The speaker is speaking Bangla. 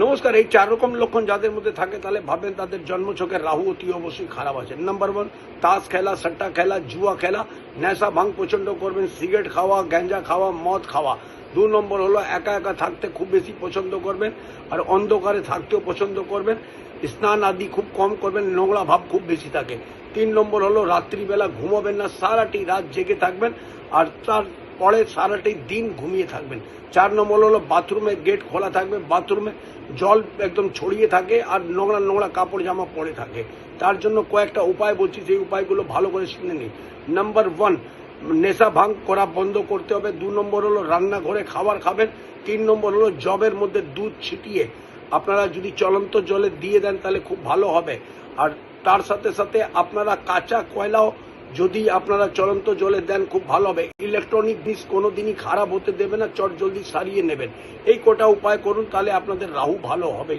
নমস্কার। এই 4 রকম লক্ষণ যাদের মধ্যে থাকে তাহলে ভাবেন তাদের জন্মছকে রাহু অতি অবশ্যই খারাপ আছে। নাম্বার 1, তাস খেলা, সট্টা খেলা, জুয়া খেলা, নেশা ভাঙ প্রচন্ড করবেন, সিগারেট খাওয়া, গাঁজা খাওয়া, মদ খাওয়া। 2 নম্বর হলো একা একা থাকতে খুব বেশি পছন্দ করবেন আর অন্ধকারে থাকতেও পছন্দ করবেন। স্নান আদি খুব কম করবেন, নোংরা ভাব খুব বেশি থাকে। 3 নম্বর হলো রাত্রিবেলা ঘুমাবেন না, সারাটি রাত জেগে থাকবেন আর তারপরে সারাটি দিন ঘুমিয়ে থাকবেন। 4 নম্বর হলো বাথরুমে গেট খোলা থাকবে, বাথরুমে জল একদম ছড়িয়ে থাকে আর নোংরা নোংরা কাপড় জামা পরে থাকে। তার জন্য কয়েকটা উপায় বলছি, সেই উপায়গুলো ভালো করে শুনে নিন। নাম্বার 1, নেশা ভাঙ করা বন্ধ করতে হবে। 2 নম্বর হলো রান্নাঘরে খাবার খাবেন। 3 নম্বর হলো জবের মধ্যে দুধ ছিটিয়ে আপনারা যদি চলন্ত জলে দিয়ে দেন তাহলে খুব ভালো হবে। আর তার সাথে সাথে আপনারা কাঁচা কয়লাও যদি আপনারা চলন্ত জলে দেন খুব ভালো হবে। ইলেকট্রনিক জিনিস কোনোদিনই খারাপ হতে দেবে না, চট জলদি সারিয়ে নেবেন। এই কটা উপায় করুন, তাহলে আপনাদের রাহু ভালো হবে।